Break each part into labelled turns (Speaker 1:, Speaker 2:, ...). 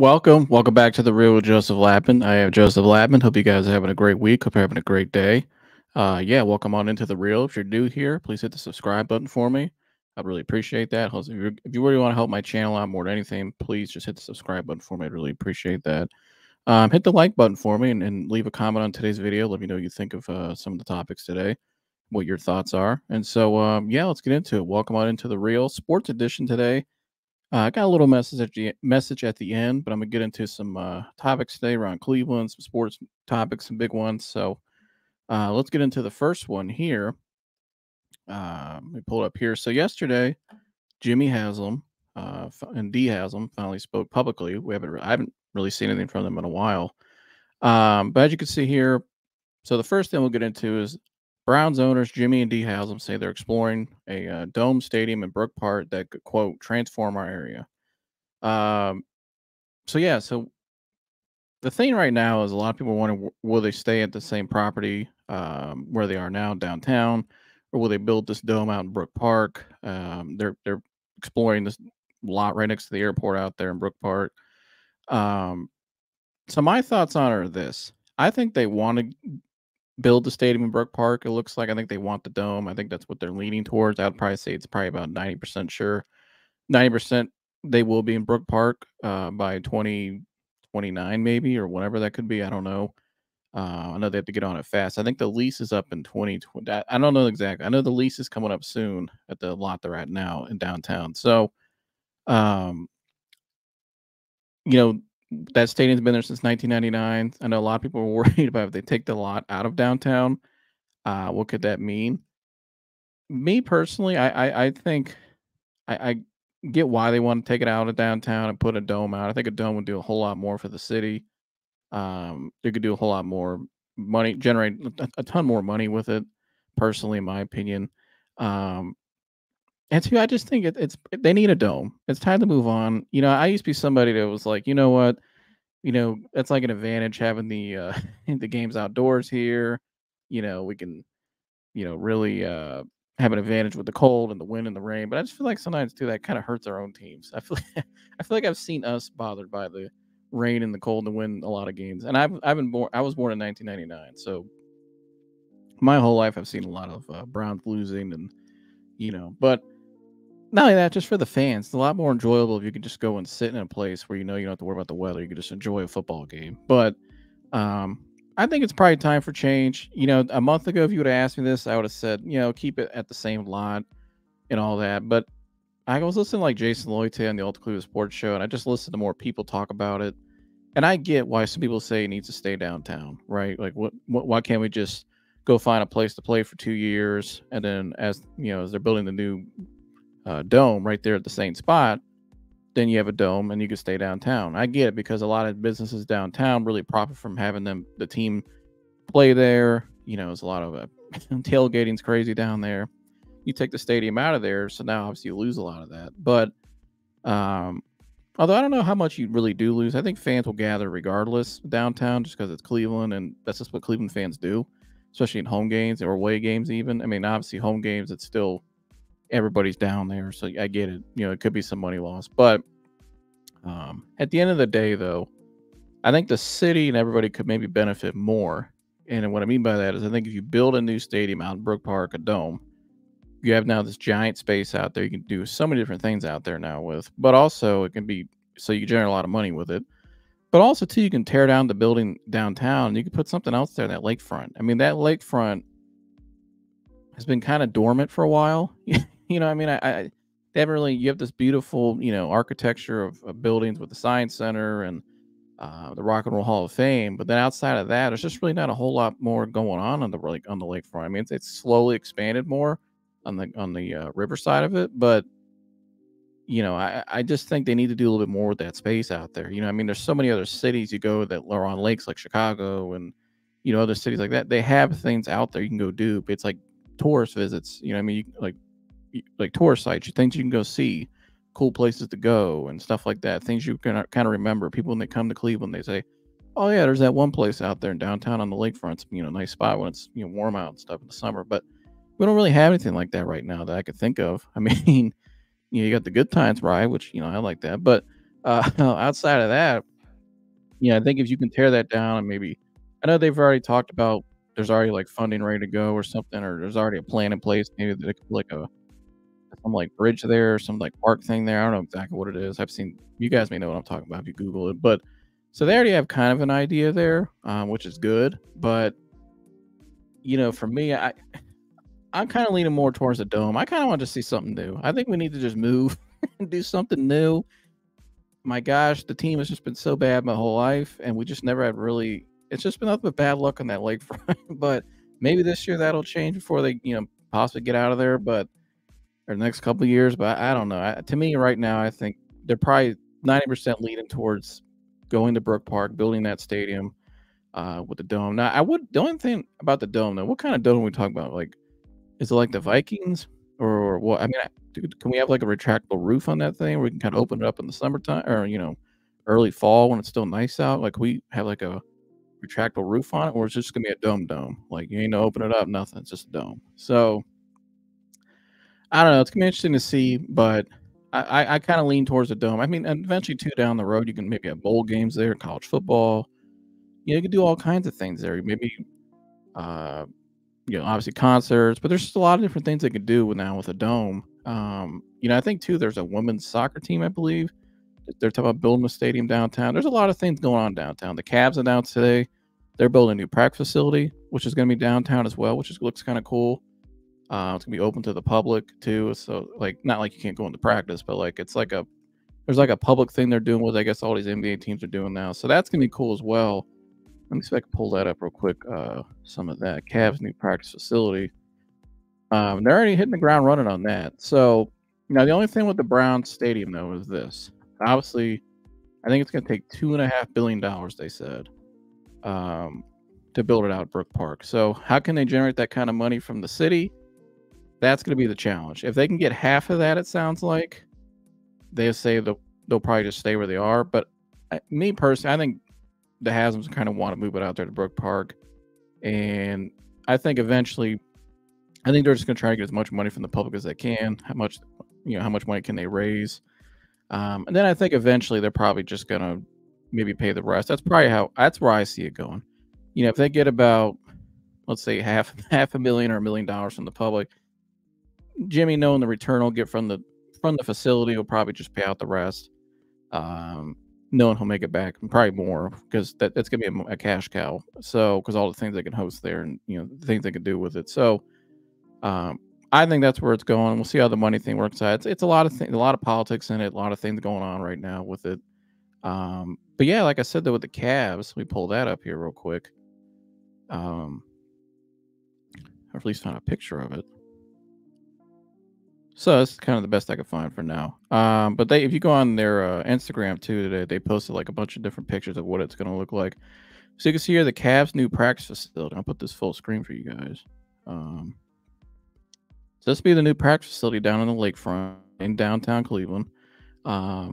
Speaker 1: Welcome back to the Real with Joseph Lappin. I am Joseph Lappin. Hope you guys are having a great week. Hope you're having a great day. Yeah, welcome on into the Real. If you're new here, please hit the subscribe button for me. I'd really appreciate that. Also, if you really want to help my channel out more than anything, please just hit the subscribe button for me. I'd really appreciate that. Hit the like button for me and leave a comment on today's video. Let me know what you think of some of the topics today, what your thoughts are. And so, yeah, let's get into it. Welcome on into the Real Sports Edition today. I got a little message at the end, but I'm gonna get into some topics today around Cleveland, some sports topics, some big ones. So let's get into the first one here. Let me pull it up here. So yesterday, Jimmy Haslem and Dee Haslem finally spoke publicly. I haven't really seen anything from them in a while. But as you can see here, so the first thing we'll get into is Browns owners Jimmy and Dee Haslem say they're exploring a dome stadium in Brook Park that could, quote, transform our area. Um, so yeah, so the thing right now is a lot of people wondering will they stay at the same property where they are now downtown, or will they build this dome out in Brook Park? They're exploring this lot right next to the airport out there in Brook Park. Um, so my thoughts on it are this: I think they want to build the stadium in Brook Park. It looks like I think they want the dome. I think that's what they're leaning towards. I'd probably say it's probably about 90% sure. 90% they will be in Brook Park by 2029 maybe, or whatever that could be. I don't know. I know they have to get on it fast. I think the lease is up in 2020. I don't know exactly. I know the lease is coming up soon at the lot they're at now in downtown. So, um, you know, that stadium's been there since 1999. I know a lot of people are worried about if they take the lot out of downtown, what could that mean? Me personally, I think I get why they want to take it out of downtown and put a dome out. I think a dome would do a whole lot more for the city. They could do a whole lot more money, generate a ton more money with it. Personally, in my opinion, um, and two, I just think it's they need a dome. It's time to move on. I used to be somebody that was like, you know what, that's like an advantage having the the games outdoors here. We can really have an advantage with the cold and the wind and the rain. But I just feel like sometimes too that kind of hurts our own teams. I feel I feel like I've seen us bothered by the rain and the cold and the wind a lot of games. And I was born in 1999, so my whole life I've seen a lot of Browns losing and but not only that, just for the fans, it's a lot more enjoyable if you can just go and sit in a place where you don't have to worry about the weather. You can just enjoy a football game. But I think it's probably time for change. A month ago, if you would have asked me this, I would have said, keep it at the same lot and all that. But I was listening to like Jason Lloyd on the Ultra Cleveland Sports Show, and I just listened to more people talk about it. And I get why some people say it needs to stay downtown, right? Like, why can't we just go find a place to play for 2 years, and then as they're building the new dome right there at the same spot, then you have a dome and you can stay downtown. I get it because a lot of businesses downtown really profit from having the team play there. There's a lot of tailgating's crazy down there. You take the stadium out of there, so now obviously you lose a lot of that. But although I don't know how much you really do lose, I think fans will gather regardless downtown just because it's Cleveland and that's just what Cleveland fans do, especially in home games or away games even. I mean, obviously home games, it's still everybody's down there, so I get it. It could be some money loss, but at the end of the day, though, I think the city and everybody could maybe benefit more. And what I mean by that is, I think if you build a new stadium out in Brook Park, a dome, you have now this giant space out there. You can do so many different things out there now with, but also it can be so you can generate a lot of money with it. But also too, you can tear down the building downtown and you can put something else there, that lakefront. I mean, that lakefront has been kind of dormant for a while. I mean, they haven't really. You have this beautiful, architecture of buildings with the Science Center and the Rock and Roll Hall of Fame, but then outside of that, there's just really not a whole lot more going on the lakefront. I mean, it's slowly expanded more on the river side of it, but I just think they need to do a little bit more with that space out there. I mean, there's so many other cities you go that are on lakes like Chicago and other cities like that. They have things out there you can go do, but it's like tourist visits. I mean, like tourist sites, things you can go see, cool places to go and stuff like that. Things you can kind of remember. People when they come to Cleveland, they say, "Oh yeah, there's that one place out there in downtown on the lakefront. It's nice spot when it's warm out and stuff in the summer." But we don't really have anything like that right now that I could think of. I mean, you got the Good Times ride, which I like that, but outside of that, Yeah, I think if you can tear that down and maybe I know they've already talked about there's already, like, funding ready to go or something, or there's already a plan in place, maybe that it could be like some, like, bridge there or some, like, park thing there. I don't know exactly what it is. I've seen you guys may know what I'm talking about if you Google it, but so they already have kind of an idea there, which is good, but, for me, I'm kinda leaning more towards the dome. I kinda want to see something new. I think we need to just move and do something new. My gosh, the team has just been so bad my whole life, and we just never had really it's just been nothing but bad luck on that lakefront, but maybe this year that'll change before they, possibly get out of there, but or the next couple of years, but I don't know. To me, right now, I think they're probably 90% leaning towards going to Brook Park, building that stadium, with the dome. Now, the only thing about the dome, though, what kind of dome are we talking about? Like, is it like the Vikings or what? I mean, dude, can we have like a retractable roof on that thing where we can kind of open it up in the summertime or, early fall when it's still nice out? Like, we have like a retractable roof on it, or is it just gonna be a dome? Like, you ain't gonna open it up, nothing. It's just a dome. So I don't know. It's gonna be interesting to see, but I kind of lean towards the dome. I mean, and eventually, too, down the road, you can maybe have bowl games there, college football. You can do all kinds of things there. Maybe, uh, obviously concerts, but there's just a lot of different things they could do now with a dome. I think too, there's a women's soccer team, I believe. They're talking about building a stadium downtown. There's a lot of things going on downtown. The Cavs announced today they're building a new practice facility, which is going to be downtown as well, looks kind of cool. It's gonna be open to the public too. So like, not like you can't go into practice, but like it's like there's like a public thing they're doing with I guess all these NBA teams are doing now. So that's gonna be cool as well. Let me see if I can pull that up real quick. Some of that Cavs new practice facility. They're already hitting the ground running on that. So the only thing with the Browns stadium though is this. Obviously, I think it's gonna take $2.5 billion. They said to build it out at Brook Park. So how can they generate that kind of money from the city? That's gonna be the challenge. If they can get half of that, it sounds like, they say they'll probably just stay where they are, but me personally, I think the Haslam's kinda wanna move it out there to Brook Park, and I think eventually I think they're just gonna try to get as much money from the public as they can. How much money can they raise? And then I think eventually they're probably just gonna maybe pay the rest. That's where I see it going. If they get about, let's say, half a million or $1 million from the public, Jimmy, knowing the return he'll get from the facility, will probably just pay out the rest, knowing he'll make it back, and probably more because that's gonna be a cash cow. So, because all the things they can host there, and the things they can do with it. So, I think that's where it's going. We'll see how the money thing works out. It's a lot of things, a lot of politics in it, a lot of things going on right now with it. But yeah, like I said, though, with the Cavs, let me pull that up here real quick. Or at least find a picture of it. So that's kind of the best I could find for now. But if you go on their Instagram too, they posted like a bunch of different pictures of what it's going to look like. So you can see here the Cavs' new practice facility. I'll put this full screen for you guys. So this will be the new practice facility down on the lakefront in downtown Cleveland. I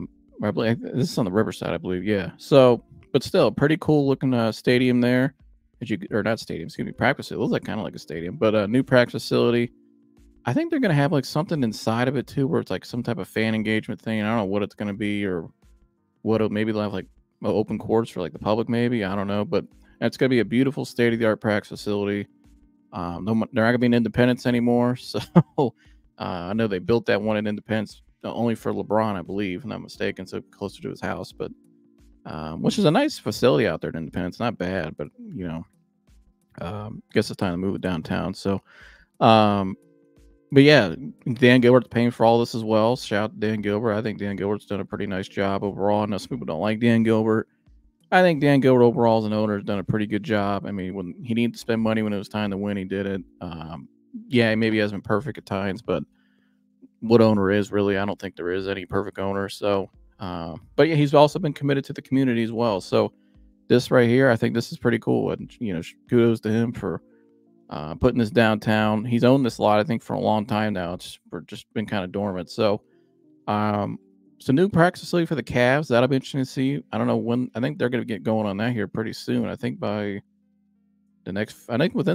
Speaker 1: believe this is on the riverside, I believe. Yeah. So, but still, pretty cool looking stadium there. Or not stadium, excuse me, practice facility. It looks like kind of like a stadium, but a new practice facility. I think they're gonna have like something inside of it too, where it's like some type of fan engagement thing. I don't know what it's gonna be, or maybe they'll have like open courts for like the public. Maybe I don't know, but it's gonna be a beautiful state of the art practice facility. They're not gonna be in Independence anymore, so I know they built that one in Independence only for LeBron, I believe, if I'm not mistaken, so closer to his house. But which is a nice facility out there in Independence, not bad, but guess it's time to move it downtown. So. But yeah, Dan Gilbert's paying for all this as well. Shout out to Dan Gilbert. I think Dan Gilbert's done a pretty nice job overall. I know some people don't like Dan Gilbert. I think Dan Gilbert overall as an owner has done a pretty good job. I mean, when he needed to spend money when it was time to win, he did it. Yeah, maybe he hasn't been perfect at times, but what owner is really? I don't think there is any perfect owner. So, but yeah, he's also been committed to the community as well. So this right here, I think this is pretty cool. And, kudos to him for putting this downtown. He's owned this lot, I think, for a long time now. It's just been kind of dormant. So, new practice facility for the Cavs. That'll be interesting to see. I don't know when. I think they're going to get going on that here pretty soon. I think within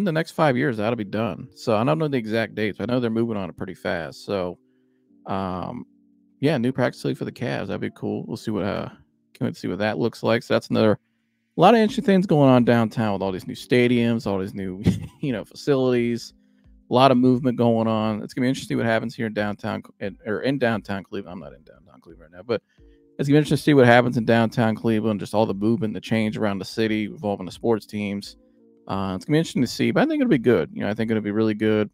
Speaker 1: the next 5 years, that'll be done. So I don't know the exact dates. I know they're moving on it pretty fast. So, yeah, new practice facility for the Cavs. That'd be cool. We'll see what can't wait to see what that looks like. So that's another a lot of interesting things going on downtown with all these new stadiums, all these new, facilities, a lot of movement going on. It's gonna be interesting what happens here in downtown or in downtown Cleveland. I'm not in downtown Cleveland right now, but it's gonna be interesting to see what happens in downtown Cleveland, just all the movement, the change around the city, involving the sports teams. It's gonna be interesting to see, but I think it'll be good. I think it'll be really good.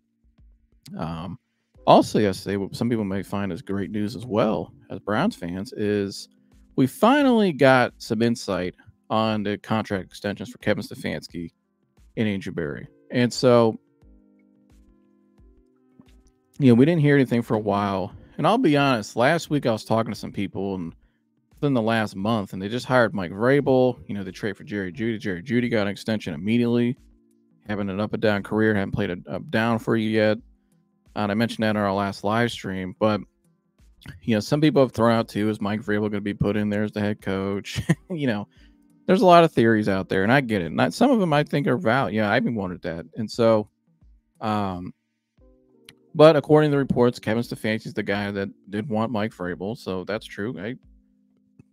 Speaker 1: Um, Also, yesterday, what some people may find as great news as well as Browns fans is we finally got some insight on the contract extensions for Kevin Stefanski and Andew Berry. And so, we didn't hear anything for a while. And I'll be honest, last week I was talking to some people and within the last month, and they just hired Mike Vrabel. They trade for Jerry Jeudy. Jerry Jeudy got an extension immediately, having an up and down career, haven't played a up down for you yet. And I mentioned that in our last live stream, but some people have thrown out too, is Mike Vrabel going to be put in there as the head coach? There's a lot of theories out there, and I get it. Not some of them I think are valid. Yeah, I even wondered that. And so, but according to the reports, Kevin Stefanski is the guy that did want Mike Vrabel, so that's true. Right?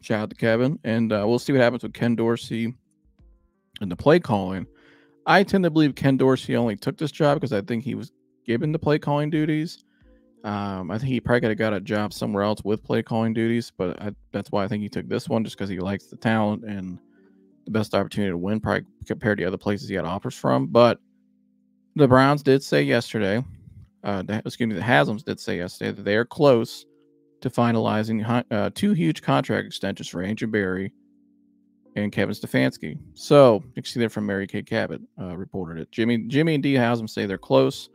Speaker 1: Shout out to Kevin, and we'll see what happens with Ken Dorsey and the play calling. I tend to believe Ken Dorsey only took this job because I think he was given the play calling duties. I think he probably could have got a job somewhere else with play calling duties, but that's why I think he took this one, just because he likes the talent and the best opportunity to win, probably compared to other places he had offers from. But the Browns did say yesterday, the Haslems did say yesterday that they are close to finalizing two huge contract extensions for Andew Berry and Kevin Stefanski. So you can see that from Mary Kay Cabot reported it. Jimmy and Dee Haslem say they're close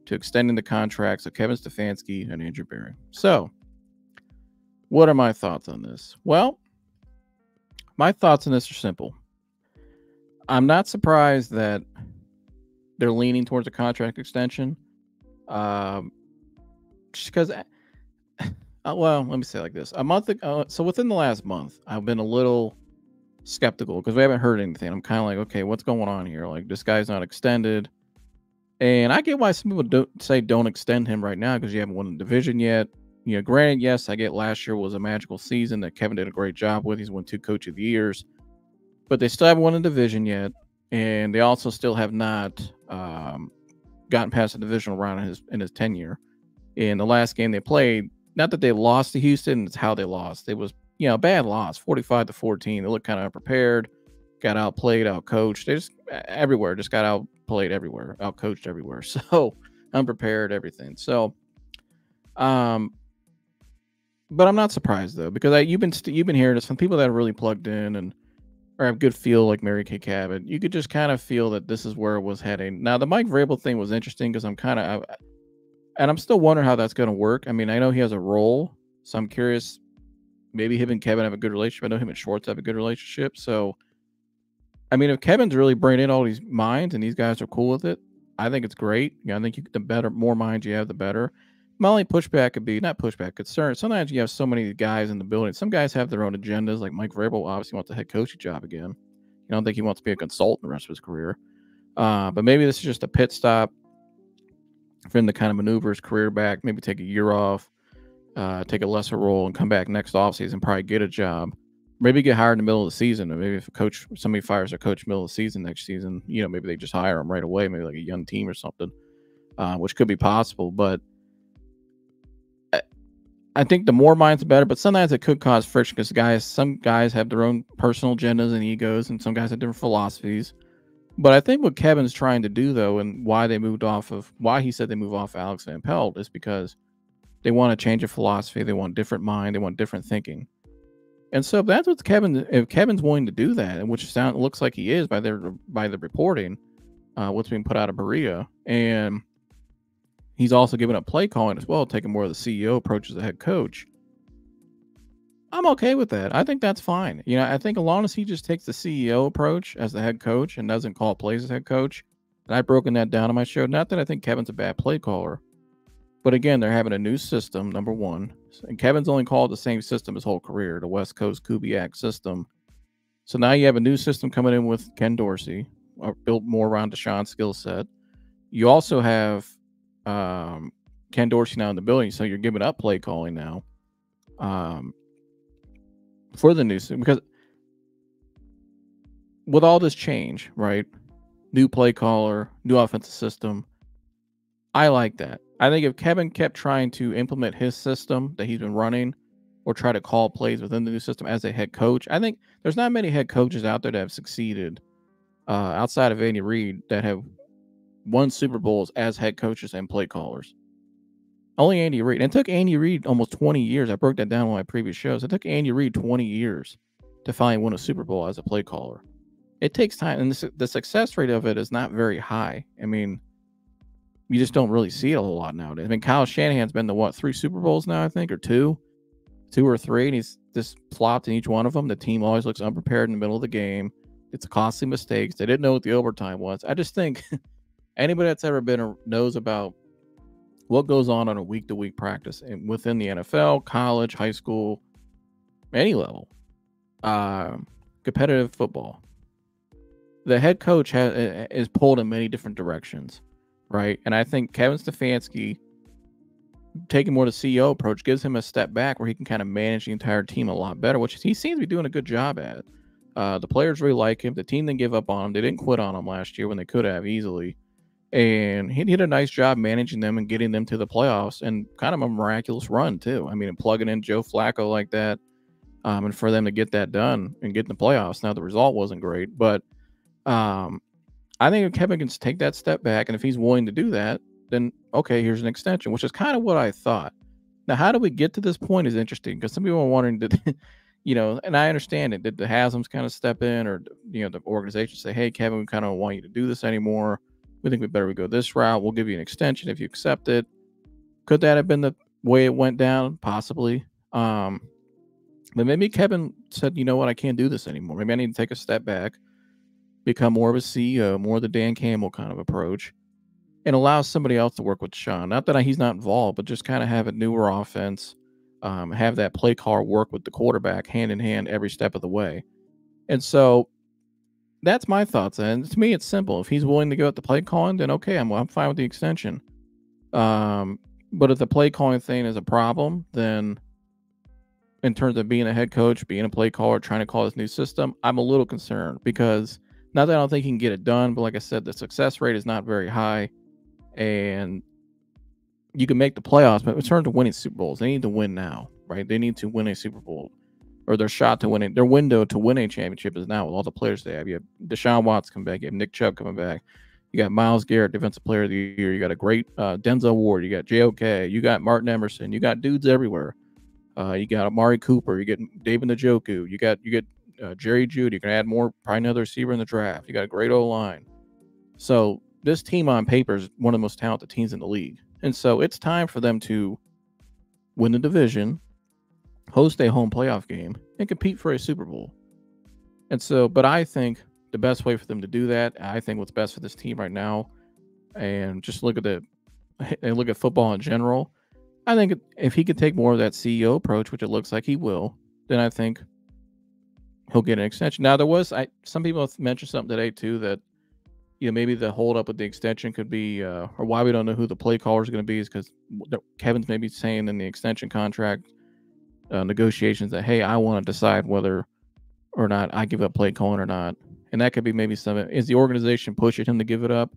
Speaker 1: to extending the contracts of Kevin Stefanski and Andew Berry. So, what are my thoughts on this? Well, my thoughts on this are simple. I'm not surprised that they're leaning towards a contract extension. Just because, well, let me say it like this. A month ago, so within the last month, I've been a little skeptical because we haven't heard anything. I'm kind of like, okay, what's going on here? Like, this guy's not extended. And I get why some people don't extend him right now because you haven't won the division yet. Granted, yes, I get last year was a magical season that Kevin did a great job with. He's won 2 Coach of the Years, but they still haven't won the division yet, and they also still have not gotten past the divisional round in his tenure. In the last game they played, not that they lost to Houston, it's how they lost. It was a bad loss, 45-14. They looked kind of unprepared, got outplayed, outcoached. They just everywhere, just got outplayed everywhere, outcoached everywhere. So unprepared, everything. So, but I'm not surprised though, because you've been hearing this from people that are really plugged in and or have good feel, like Mary Kay Cabot. You could just kind of feel that this is where it was heading. Now the Mike Vrabel thing was interesting because I'm still wondering how that's going to work. I mean, I know he has a role, so I'm curious. Maybe him and Kevin have a good relationship. I know him and Schwartz have a good relationship. So, I mean, if Kevin's really bringing in all these minds and these guys are cool with it, I think it's great. I think the more minds you have, the better. My only pushback could be, not pushback, concern. Sometimes you have so many guys in the building. Some guys have their own agendas. Like Mike Vrabel obviously wants a head coaching job again. I don't think he wants to be a consultant the rest of his career. But maybe this is just a pit stop for him to kind of maneuver his career back, maybe take a year off, take a lesser role, and come back next offseason, probably get a job. Maybe get hired in the middle of the season, or maybe if somebody fires their coach middle of the season next season, maybe they just hire him right away, maybe like a young team or something, which could be possible. But I think the more minds, the better. But sometimes it could cause friction because some guys have their own personal agendas and egos, and some guys have different philosophies. But I think what Kevin's trying to do, though, and why he said they move off Alex Van Pelt is because they want to change a philosophy. They want different mind. They want different thinking. And so if that's what if Kevin's willing to do that, and which looks like he is by the reporting, what's being put out of Berea, and he's also giving up play calling as well, taking more of the CEO approach as a head coach. I'm okay with that. I think that's fine. I think as long as he just takes the CEO approach as the head coach and doesn't call plays as head coach, and I've broken that down on my show. Not that I think Kevin's a bad play caller, but again, they're having a new system, number one. And Kevin's only called the same system his whole career, the West Coast Kubiak system. So now you have a new system coming in with Ken Dorsey, built more around Deshaun's skill set. You also have Ken Dorsey now in the building, so you're giving up play calling now for the new system. Because with all this change, right? New play caller, new offensive system. I like that. I think if Kevin kept trying to implement his system that he's been running or try to call plays within the new system as a head coach, I think there's not many head coaches out there that have succeeded outside of Andy Reid that have won Super Bowls as head coaches and play callers. Only Andy Reid. And it took Andy Reid almost 20 years. I broke that down on my previous shows. It took Andy Reid 20 years to finally win a Super Bowl as a play caller. It takes time, and the success rate of it is not very high. I mean, you just don't really see it a whole lot nowadays. I mean, Kyle Shanahan's been to 3 Super Bowls now, I think, or two or three, and he's just flopped in each one of them. The team always looks unprepared in the middle of the game. It's costly mistakes. They didn't know what the overtime was. I just think anybody that's ever been knows about what goes on a week-to-week practice and within the NFL, college, high school, any level, competitive football. The head coach is pulled in many different directions, right? And I think Kevin Stefanski taking more of the CEO approach gives him a step back where he can kind of manage the entire team a lot better, which he seems to be doing a good job at. The players really like him. The team didn't give up on him. They didn't quit on him last year when they could have easily. And he did a nice job managing them and getting them to the playoffs and kind of a miraculous run, too. I mean, and plugging in Joe Flacco like that and for them to get that done and get in the playoffs. Now, the result wasn't great, but I think if Kevin can take that step back, and if he's willing to do that, then okay, here's an extension, which is kind of what I thought. Now, how do we get to this point is interesting because some people are wondering, did and I understand it. Did the Haslems kind of step in, or the organization say, "Hey, Kevin, we kind of don't want you to do this anymore. We think we better go this route. We'll give you an extension if you accept it." Could that have been the way it went down? Possibly. But maybe Kevin said, "You know what? I can't do this anymore. Maybe I need to take a step back, become more of a CEO, more of the Dan Campbell kind of approach, and allow somebody else to work with Sean. Not that he's not involved, but just kind of have a newer offense, have that play caller work with the quarterback hand in hand every step of the way." And so that's my thoughts. And to me, it's simple. If he's willing to go at the play calling, then okay, I'm fine with the extension. But if the play calling thing is a problem, then in terms of being a head coach, being a play caller, trying to call this new system, I'm a little concerned because not that I don't think he can get it done, but like I said, the success rate is not very high. And you can make the playoffs, but in terms of winning Super Bowls, they need to win now, right? They need to win a Super Bowl, or their shot to win it. Their window to win a championship is now with all the players they have. You have Deshaun Watson coming back. You have Nick Chubb coming back. You got Myles Garrett, Defensive Player of the Year. You got a great Denzel Ward. You got JOK. You got Martin Emerson. You got dudes everywhere. You got Amari Cooper. You get David Njoku. You get Jerry Jeudy. You can add more, probably another receiver in the draft. You got a great O-line. So this team on paper is one of the most talented teams in the league. And so it's time for them to win the division, host a home playoff game, and compete for a Super Bowl. And so, but I think the best way for them to do that, I think what's best for this team right now, and just look at football in general, I think if he could take more of that CEO approach, which it looks like he will, then I think he'll get an extension. Now, some people have mentioned something today too that maybe the hold up with the extension could be, or why we don't know who the play caller is going to be, is because Kevin's maybe saying in the extension contract negotiations that, hey, I want to decide whether or not I give up play calling or not, and that could be maybe is the organization pushing him to give it up?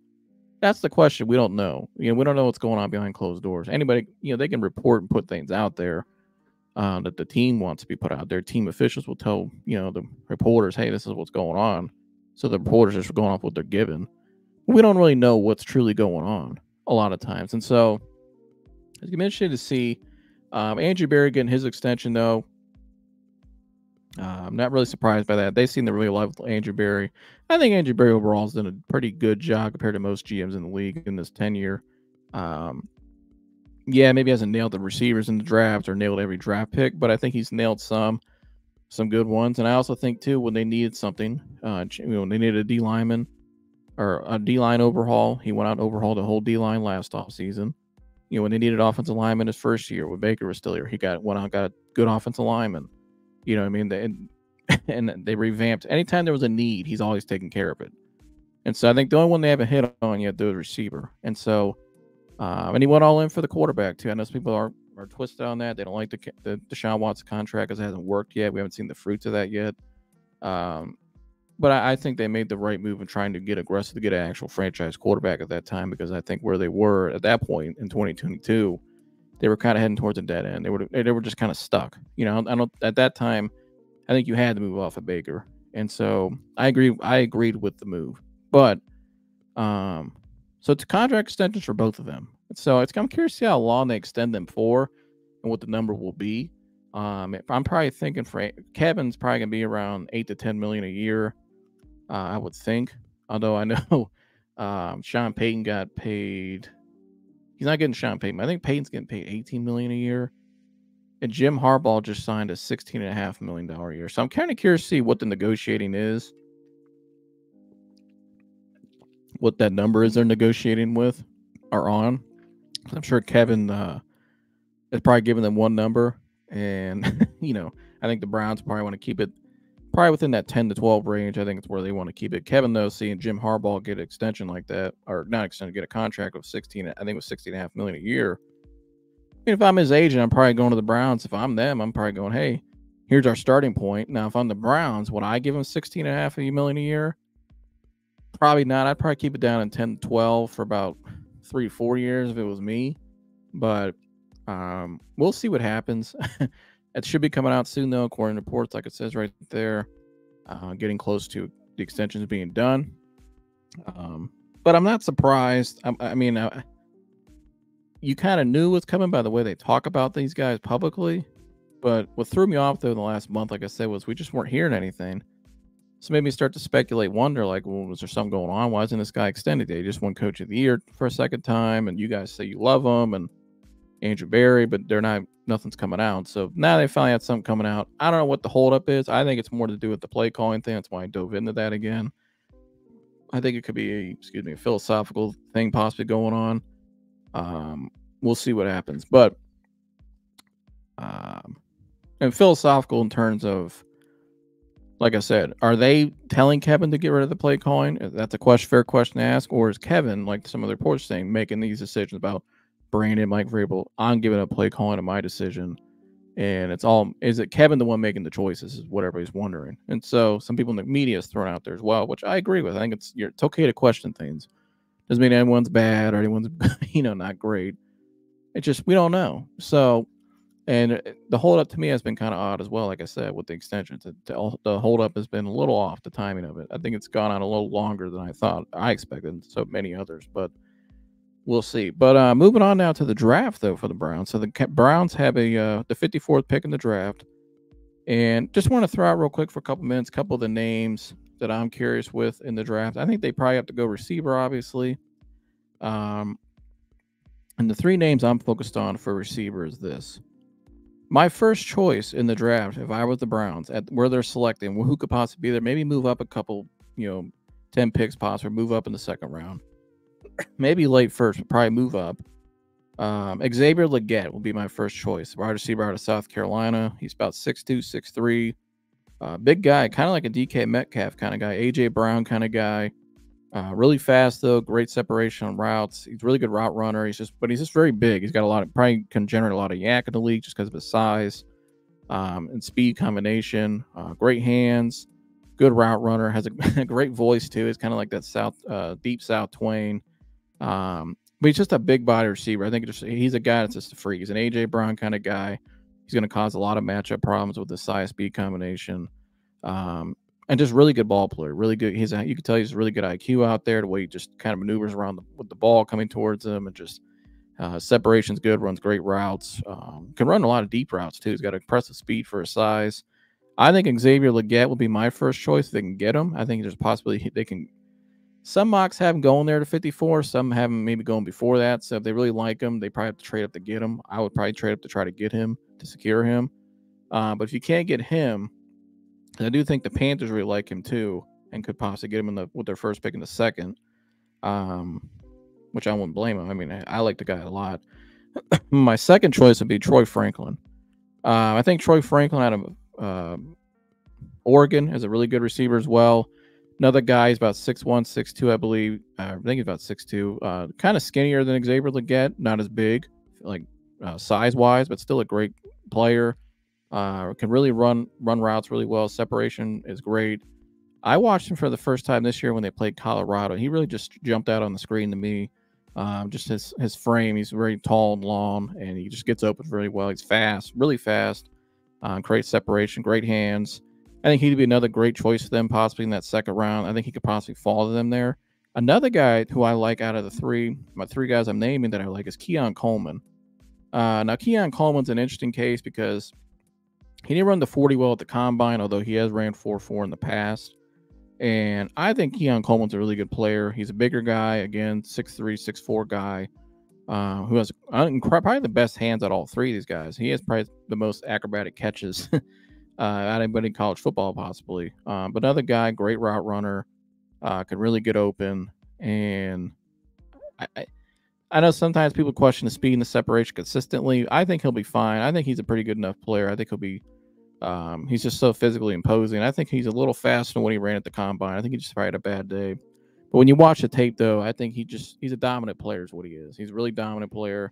Speaker 1: That's the question. We don't know. We don't know what's going on behind closed doors. Anybody, they can report and put things out there that the team wants to be put out there. Team officials will tell, the reporters, hey, this is what's going on. So the reporters are just going off what they're given. We don't really know what's truly going on a lot of times. And so it's interesting to see Andrew Berry getting his extension, though. I'm not really surprised by that. They seem to really love Andrew Berry. I think Andrew Berry overall has done a pretty good job compared to most GMs in the league in this tenure. Yeah, maybe hasn't nailed the receivers in the draft or nailed every draft pick, but I think he's nailed some good ones. And I also think, too, when they needed something, when they needed a D lineman or a D-line overhaul, he went out and overhauled the whole D-line last offseason. When they needed offensive lineman his first year, when Baker was still here, he went out and got a good offensive lineman. You know what I mean? And they revamped. Anytime there was a need, he's always taking care of it. And so I think the only one they haven't hit on yet, though, is receiver. And so, and he went all in for the quarterback, too. I know some people are twisted on that. They don't like the Deshaun Watson contract because it hasn't worked yet. We haven't seen the fruits of that yet. But I think they made the right move in trying to get aggressive to get an actual franchise quarterback at that time, because I think where they were at that point in 2022, they were kind of heading towards a dead end. They were just kind of stuck. You know, I don't at that time. I think you had to move off of Baker, and so I agree. I agreed with the move, but so it's contract extensions for both of them. So I'm curious to see how long they extend them for, and what the number will be. I'm probably thinking for Kevin's probably gonna be around 8 to 10 million a year. I would think. Although I know Sean Payton got paid. He's not getting Sean Payton. I think Payton's getting paid 18 million a year. And Jim Harbaugh just signed a $16.5 million a year. So I'm kind of curious to see what the negotiating is. What that number is they're negotiating with or on. I'm sure Kevin is probably giving them one number. And, you know, I think the Browns probably want to keep it probably within that 10 to 12 range. I think it's where they want to keep it. Kevin, though, seeing Jim Harbaugh get an extension like that, or not extension, get a contract of 16, I think it was 16.5 million a year. And if I'm his agent, I'm probably going to the Browns. If I'm them, I'm probably going, hey, here's our starting point. Now, if I'm the Browns, would I give him 16.5 million a year? Probably not. I'd probably keep it down in 10 to 12 for about 3 to 4 years if it was me. But we'll see what happens. It should be coming out soon, though, according to reports, like it says right there. Getting close to the extensions being done. But I'm not surprised. I mean, you kind of knew what's coming by the way they talk about these guys publicly. But what threw me off, though, in the last month, like I said, was we just weren't hearing anything. So made me start to speculate, wonder, like, well, was there something going on? Why isn't this guy extended? They just won Coach of the Year for a second time, and you guys say you love him, and Andrew Berry, but nothing's coming out. So now they finally had something coming out. I don't know what the holdup is. I think it's more to do with the play calling thing. That's why I dove into that again. I think it could be a philosophical thing possibly going on. We'll see what happens. But and philosophical in terms of, like I said, are they telling Kevin to get rid of the play calling? That's a fair question to ask. Or is Kevin, like some of the reports saying, making these decisions about Brandon, Mike Vrabel? I'm giving up play calling to my decision. And is it Kevin the one making the choices, is what everybody's wondering. And so some people in the media is thrown out there as well, which I agree with. I think it's okay to question things. Doesn't mean anyone's bad or anyone's, not great. It's just, we don't know. So, and the holdup to me has been kind of odd as well. Like I said, with the extensions, the holdup has been a little off, the timing of it. I think it's gone on a little longer than I expected, so many others, but we'll see. But moving on now to the draft, though, for the Browns. So the Browns have the 54th pick in the draft. And just want to throw out real quick for a couple minutes, a couple of the names that I'm curious with in the draft. I think they probably have to go receiver, obviously. And the 3 names I'm focused on for receiver is this. My first choice in the draft, if I was the Browns, at where they're selecting, who could possibly be there, maybe move up a couple, 10 picks possibly, move up in the second round. Maybe late first, but probably move up. Xavier Legette will be my first choice. Wide receiver out of South Carolina. He's about 6'2", 6'3". Big guy, kind of like a DK Metcalf kind of guy, A.J. Brown kind of guy. Really fast, though. Great separation on routes. He's a really good route runner. He's just very big. He's got probably can generate a lot of yak in the league just because of his size and speed combination. Great hands. Good route runner. Has a great voice, too. He's kind of like that deep South Twain. But he's just a big body receiver. I think he's a guy that's just a freak. He's an A.J. Brown kind of guy. He's going to cause a lot of matchup problems with the size speed combination. And just really good ball player, really good. You can tell he's really good IQ out there. The way he just kind of maneuvers around with the ball coming towards him, and just separation's good. Runs great routes. Can run a lot of deep routes too. He's got impressive speed for his size. I think Xavier Legette will be my first choice if they can get him. I think there's possibly they can. Some mocks have him going there to 54. Some have him maybe going before that. So if they really like him, they probably have to trade up to get him. I would probably trade up to try to get him, to secure him. But if you can't get him, I do think the Panthers really like him too, and could possibly get him with their first pick in the second, which I wouldn't blame him. I mean, I like the guy a lot. My second choice would be Troy Franklin. I think Troy Franklin out of Oregon is a really good receiver as well. Another guy, he's about 6'1", 6'2", I believe. I think he's about 6'2". Kind of skinnier than Xavier Legette, not as big, like size-wise, but still a great player. Can really run routes really well. Separation is great. I watched him for the first time this year when they played Colorado. He really just jumped out on the screen to me. Just his frame. He's very tall and long, and he just gets open really well. He's fast, really fast. Great separation, great hands. I think he'd be another great choice for them, possibly in that second round. I think he could possibly fall to them there. Another guy who I like out of my three guys I'm naming that I like is Keon Coleman. Now, Keon Coleman's an interesting case because he didn't run the 40 well at the combine, although he has ran 4.4 in the past. And I think Keon Coleman's a really good player. He's a bigger guy, again, 6'3", 6'4" guy, who has probably the best hands out of all three of these guys. He has probably the most acrobatic catches out of anybody in college football, possibly. But another guy, great route runner, could really get open. And I know sometimes people question the speed and the separation consistently. I think he'll be fine. I think he's a pretty good enough player. I think he'll be he's just so physically imposing. I think he's a little faster than when he ran at the combine. I think he just probably had a bad day. But when you watch the tape, though, I think he's a dominant player is what he is. He's a really dominant player.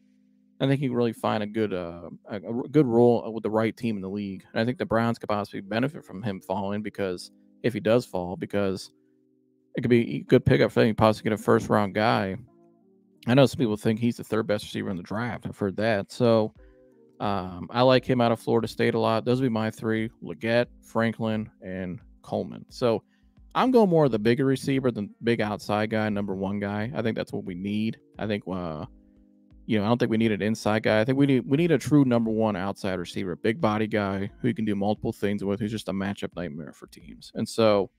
Speaker 1: I think he can really find a good role with the right team in the league. And I think the Browns could possibly benefit from him falling because if he does fall, because it could be a good pickup for him. He possibly get a first round guy. I know some people think he's the third best receiver in the draft. I've heard that. So I like him out of Florida State a lot. Those would be my three: Leggett, Franklin, and Coleman. So I'm going more of the bigger receiver than big outside guy, number one guy. I think that's what we need. I think I don't think we need an inside guy. I think we need a true number one outside receiver, a big body guy who you can do multiple things with, who's just a matchup nightmare for teams. And so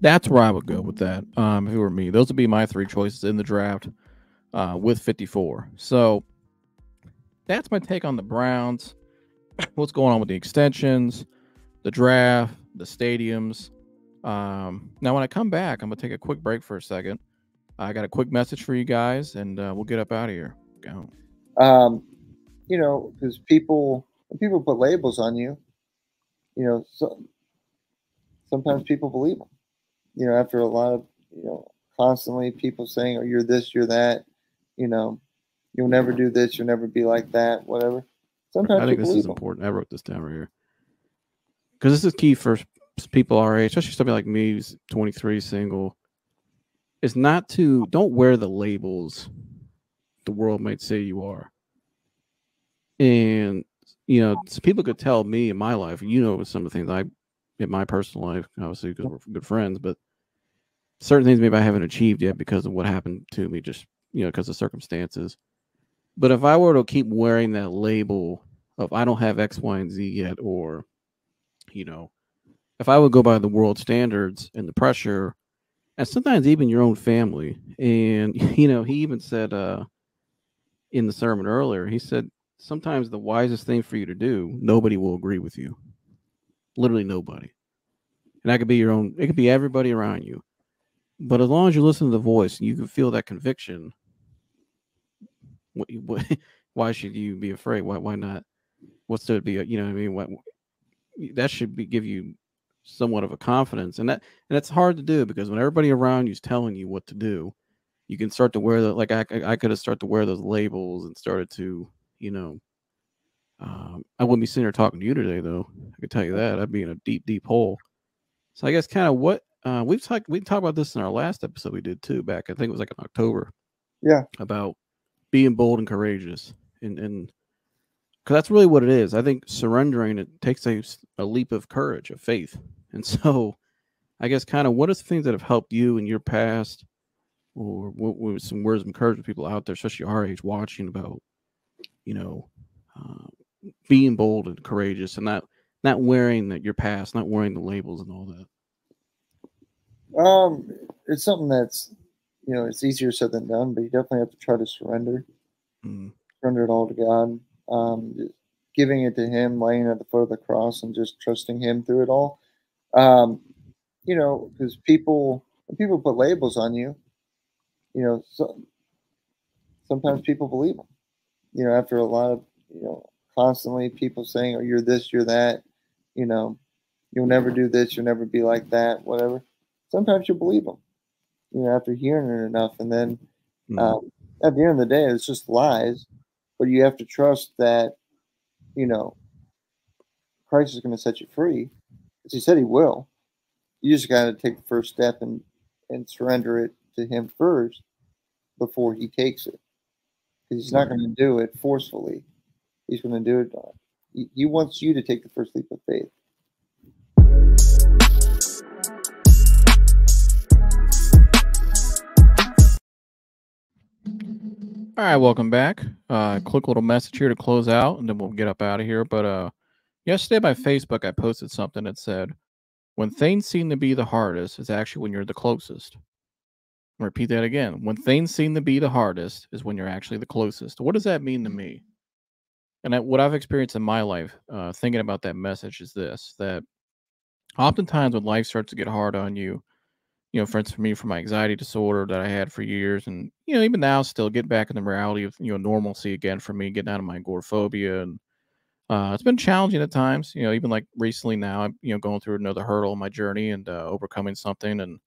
Speaker 1: that's where I would go with that. If it were me, those would be my three choices in the draft with 54. So that's my take on the Browns. What's going on with the extensions, the draft, the stadiums. Now, when I come back, I'm going to take a quick break for a second. I got a quick message for you guys, and we'll get up out of here. Go.
Speaker 2: Because people put labels on you, so sometimes people believe them. After a lot of, constantly people saying, oh, you're this, you're that, you'll never do this, you'll never be like that, whatever. Sometimes
Speaker 1: I think this is important. I wrote this down right here because this is key for people our age, especially somebody like me who's 23, single. It's don't wear the labels the world might say you are. And, so people could tell me in my life, some of the things in my personal life, obviously because we're good friends, but certain things maybe I haven't achieved yet because of what happened to me, just, because of circumstances. But if I were to keep wearing that label of I don't have X, Y, and Z yet, or, if I would go by the world standards and the pressure, and sometimes even your own family, and, he even said in the sermon earlier, he said, sometimes the wisest thing for you to do, nobody will agree with you. Literally nobody. And that could be it could be everybody around you. But as long as you listen to the voice and you can feel that conviction, why should you be afraid? Why not? What's there to be? That should give you somewhat of a confidence, and that's hard to do because when everybody around you is telling you what to do, you can start to wear I could have started to wear those labels and started to, I wouldn't be sitting here talking to you today though. I can tell you that I'd be in a deep, deep hole. So I guess kind of what we talked about this in our last episode we did too, back I think it was like in October.
Speaker 2: Yeah.
Speaker 1: About being bold and courageous, and because that's really what it is. I think surrendering, it takes a leap of courage, of faith. And so I guess kind of what are the things that have helped you in your past, or what some words of encouragement people out there, especially our age, watching about, being bold and courageous and not wearing your past, not wearing the labels and all that.
Speaker 2: It's something that's, it's easier said than done, but you definitely have to try to surrender. Surrender it all to God. Giving it to Him, laying at the foot of the cross, and just trusting Him through it all. Because people put labels on you, so sometimes people believe them. After a lot of, constantly people saying, oh, you're this, you're that, you'll never do this, you'll never be like that, whatever. Sometimes you believe them, after hearing it enough. And then at the end of the day, it's just lies. But you have to trust that, Christ is going to set you free. As he said he will. You just got to take the first step and surrender it to him first before he takes it. Because he's not going to do it forcefully. He's going to do it. He wants you to take the first leap of faith.
Speaker 1: All right, welcome back. Quick little message here to close out, and then we'll get up out of here. But yesterday on my Facebook, I posted something that said, "When things seem to be the hardest, it's actually when you're the closest." I'll repeat that again. When things seem to be the hardest is when you're actually the closest. What does that mean to me? And what I've experienced in my life, thinking about that message, is this: that oftentimes when life starts to get hard on you, for instance, for me, for my anxiety disorder that I had for years, and even now, still get back in the reality of normalcy again for me, getting out of my agoraphobia, and it's been challenging at times. Even like recently now, I'm going through another hurdle in my journey and overcoming something, and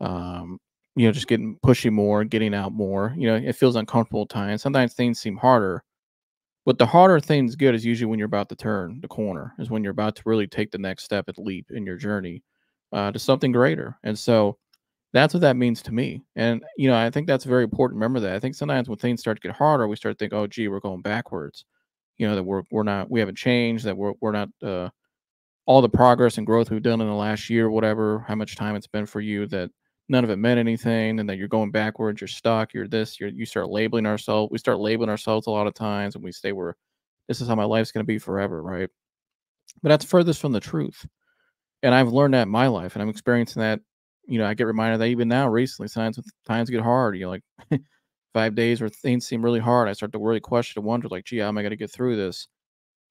Speaker 1: um, just getting pushing more, getting out more. It feels uncomfortable at times. Sometimes things seem harder, but the harder things get is usually when you're about to turn the corner, is when you're about to really take the next step and leap in your journey to something greater. And so that's what that means to me. And, I think that's very important. Remember that. I think sometimes when things start to get harder, we start to think, oh, gee, we're going backwards. That we're not, we haven't changed, that we're not, all the progress and growth we've done in the last year, whatever, how much time it's been for you, that none of it meant anything, and that you're going backwards, you're stuck, you're this, you start labeling ourselves. We start labeling ourselves a lot of times, and we say this is how my life's going to be forever, right? But that's furthest from the truth. And I've learned that in my life, and I'm experiencing that. I get reminded of that even now recently. Times get hard. Like 5 days where things seem really hard. I start to really question and wonder, like, gee, how am I going to get through this?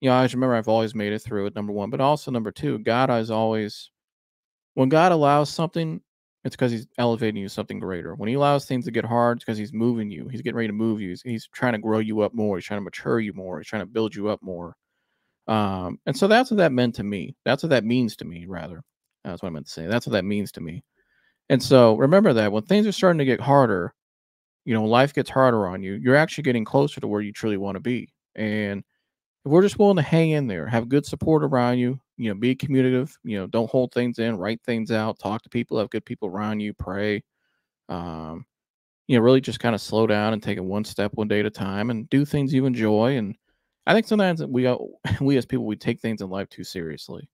Speaker 1: I just remember I've always made it through it, number one. But also, number two, God is always, when God allows something, it's because he's elevating you to something greater. When he allows things to get hard, it's because he's moving you. He's getting ready to move you. He's trying to grow you up more. He's trying to mature you more. He's trying to build you up more. And so that's what that meant to me. That's what that means to me, rather. That's what I meant to say. That's what that means to me. And so remember that when things are starting to get harder, life gets harder on you, you're actually getting closer to where you truly want to be. And if we're just willing to hang in there, have good support around you, be communicative, don't hold things in, write things out, talk to people, have good people around you, pray, um, really just kind of slow down and take it one step, one day at a time, and do things you enjoy. And I think sometimes we as people, we take things in life too seriously.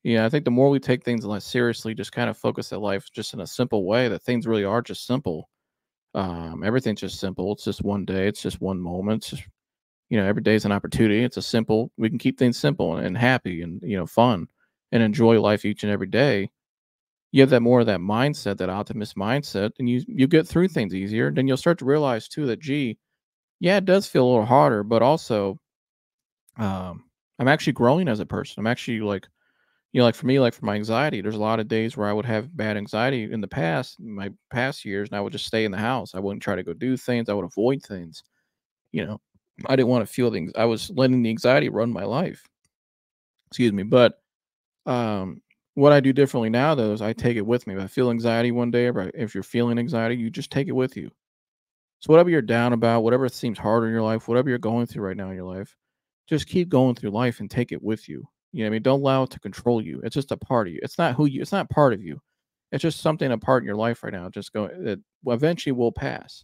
Speaker 1: I think the more we take things less seriously, just kind of focus at life just in a simple way, that things really are just simple. Everything's just simple. It's just one day. It's just one moment. It's just, every day is an opportunity. We can keep things simple and happy and, fun, and enjoy life each and every day. You have that more of that mindset, that optimist mindset, and you get through things easier. Then you'll start to realize too that, gee, yeah, it does feel a little harder, but also, I'm actually growing as a person. I'm actually like, like for me, like for my anxiety, there's a lot of days where I would have bad anxiety in the past, in my past years, and I would just stay in the house. I wouldn't try to go do things. I would avoid things. You know, I didn't want to feel things. I was letting the anxiety run my life. Excuse me. But um, what I do differently now, though, is I take it with me. If I feel anxiety one day, or if you're feeling anxiety, you just take it with you. So whatever you're down about, whatever seems hard in your life, whatever you're going through right now in your life, just keep going through life and take it with you. You know what I mean? Don't allow it to control you. It's just a part of you. It's not who you. It's not part of you. It's just something a part in your life right now. Just going that eventually will pass.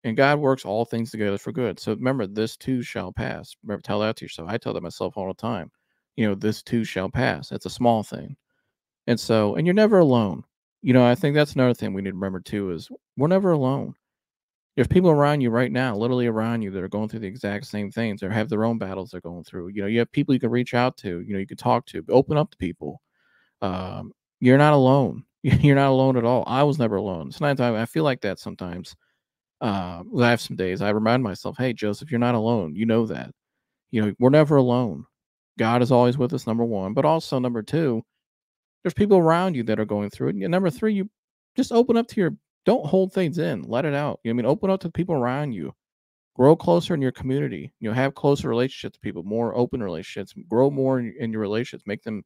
Speaker 1: And God works all things together for good. So remember, this too shall pass. Remember, tell that to yourself. I tell that myself all the time. This too shall pass. It's a small thing. And you're never alone. I think that's another thing we need to remember too, is we're never alone. There's people around you right now, literally around you, that are going through the exact same things, or have their own battles they're going through. You have people you can reach out to, you can talk to, open up to people. You're not alone. You're not alone at all. I was never alone. Sometimes I feel like that sometimes. I have some days I remind myself, hey, Joseph, you're not alone. You know that. We're never alone. God is always with us, number one. But also, number two, there's people around you that are going through it. And number three, you just open up to don't hold things in, let it out. Open up to the people around you. Grow closer in your community. Have closer relationships with people, more open relationships. Grow more in your relationships. Make them.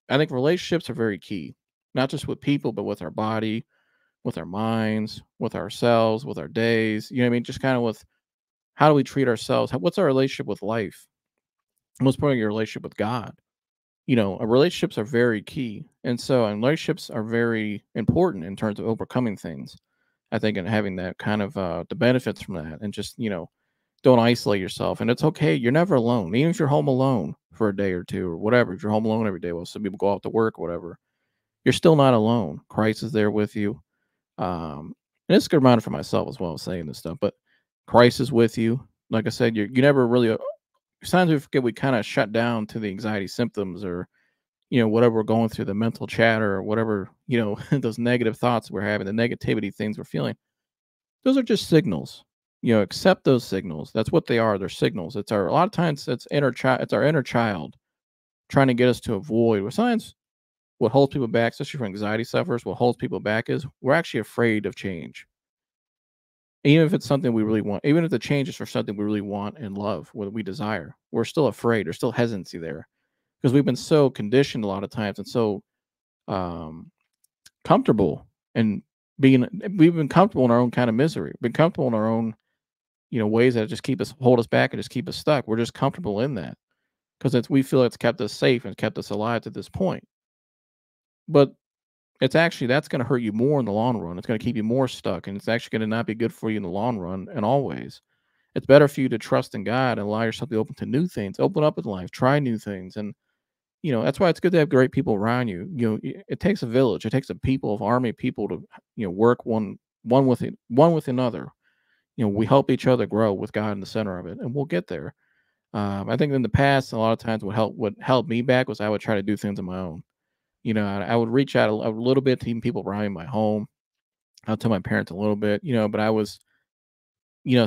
Speaker 1: I think relationships are very key, not just with people, but with our body, with our minds, with ourselves, with our days. You know what I mean? Just kind of with how do we treat ourselves? What's our relationship with life? Most importantly, your relationship with God. relationships are very key. And relationships are very important in terms of overcoming things. I think, and having that kind of the benefits from that, and just, don't isolate yourself. And it's okay. You're never alone. Even if you're home alone for a day or two or whatever, if you're home alone every day, well, some people go out to work or whatever, you're still not alone. Christ is there with you. And it's a good reminder for myself as well, saying this stuff, but Christ is with you. Like I said, you never really, sometimes we forget we kind of shut down to the anxiety symptoms, or, whatever we're going through, the mental chatter or whatever, those negative thoughts we're having, the negativity things we're feeling. Those are just signals. Accept those signals. That's what they are. They're signals. A lot of times it's it's our inner child trying to get us to avoid. Well, sometimes what holds people back, especially for anxiety sufferers, what holds people back is we're actually afraid of change. Even if it's something we really want, even if the change is for something we really want and love, what we desire, we're still afraid. There's still hesitancy there because we've been so conditioned a lot of times, and so um, comfortable and we've been comfortable in our own kind of misery. Been comfortable in our own, ways that just hold us back and just keep us stuck. We're just comfortable in that because we feel it's kept us safe and kept us alive to this point. But it's actually, that's going to hurt you more in the long run. It's going to keep you more stuck, and it's actually going to not be good for you in the long run. And always, it's better for you to trust in God and allow yourself to be open to new things, open up in life, try new things. And that's why it's good to have great people around you. It takes a village. It takes a people of army of people to, work one with another. We help each other grow with God in the center of it, and we'll get there. I think in the past, a lot of times what held me back was I would try to do things on my own. I would reach out a little bit to even people around my home. I'll tell my parents a little bit, but I was,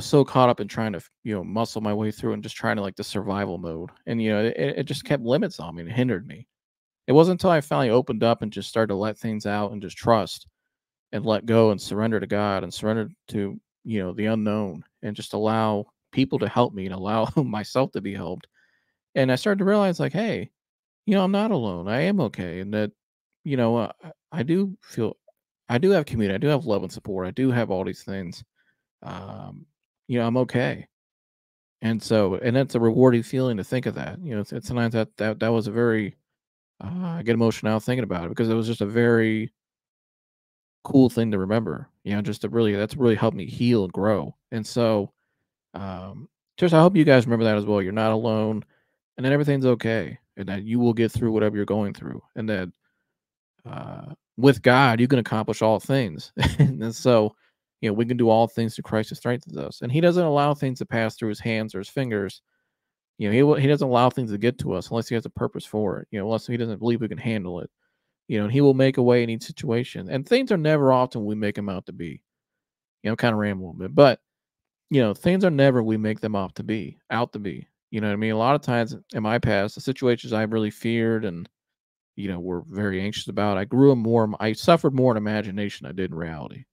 Speaker 1: so caught up in trying to, muscle my way through and just trying to, like, the survival mode. And, it just kept limits on me and it hindered me. It wasn't until I finally opened up and just started to let things out and just trust and let go and surrender to God and surrender to, the unknown, and just allow people to help me and allow myself to be helped. And I started to realize, like, hey, I'm not alone. I am okay. And that, I do feel, I do have community. I do have love and support. I do have all these things. Um, I'm okay. And it's a rewarding feeling to think of that. It's sometimes that was a very, I get emotional now thinking about it because it was just a very cool thing to remember. Just to really, that's really helped me heal and grow. And so, um, just I hope you guys remember that as well. You're not alone, and that everything's okay, and that you will get through whatever you're going through, and that with God, you can accomplish all things. And so, we can do all things through Christ who strengthens us. And He doesn't allow things to pass through His hands or His fingers. He doesn't allow things to get to us unless He has a purpose for it. Unless He doesn't believe we can handle it. And He will make a way in each situation. And things are never often we make them out to be. Kind of ramble a little bit, but things are never we make them out to be. You know what I mean? A lot of times in my past, the situations I really feared and were very anxious about, I suffered more in imagination than I did in reality.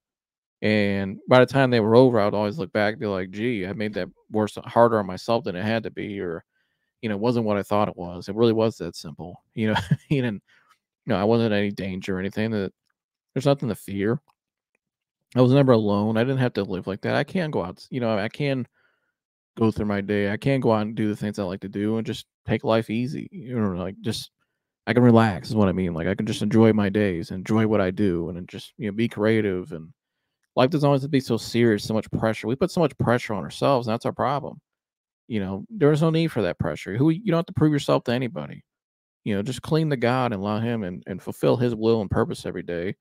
Speaker 1: And by the time they were over, I would always look back and be like, gee, I made that worse, harder on myself than it had to be, or, it wasn't what I thought it was. It really was that simple. And, I wasn't in any danger or anything. That there's nothing to fear. I was never alone. I didn't have to live like that. I can go out, I can go through my day. I can go out and do the things I like to do and just take life easy. Like, just I can relax is what I mean. Like, I can just enjoy my days, enjoy what I do, and then just, be creative. And life doesn't always have to be so serious, so much pressure. We put so much pressure on ourselves, and that's our problem. There's no need for that pressure. You don't have to prove yourself to anybody. Just cling to God and allow Him and fulfill His will and purpose every day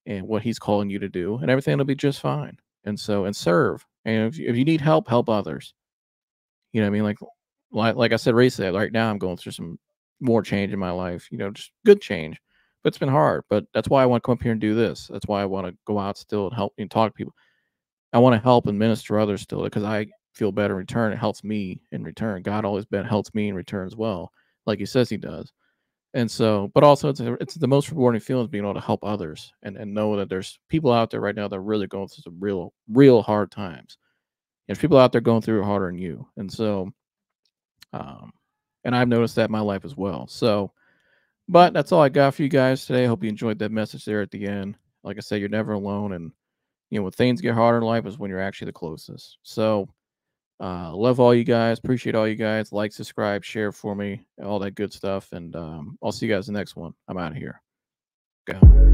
Speaker 1: and what He's calling you to do, and everything will be just fine. And serve. And if you need help, help others. You know what I mean? Like I said recently, right now I'm going through some more change in my life, just good change. But it's been hard. But that's why I want to come up here and do this. That's why I want to go out still and help and talk to people. I want to help and minister others still because I feel better in return. It helps me in return. God always helps me in return as well, like He says He does. And so, but also it's the most rewarding feeling is being able to help others and know that there's people out there right now that are really going through some real hard times. There's people out there going through it harder than you. And so, um, and I've noticed that in my life as well. So, but that's all I got for you guys today. I hope you enjoyed that message there at the end. Like I said, you're never alone. And, when things get harder in life is when you're actually the closest. So, Love all you guys. Appreciate all you guys. Like, subscribe, share for me, all that good stuff. And I'll see you guys in the next one. I'm out of here. Go.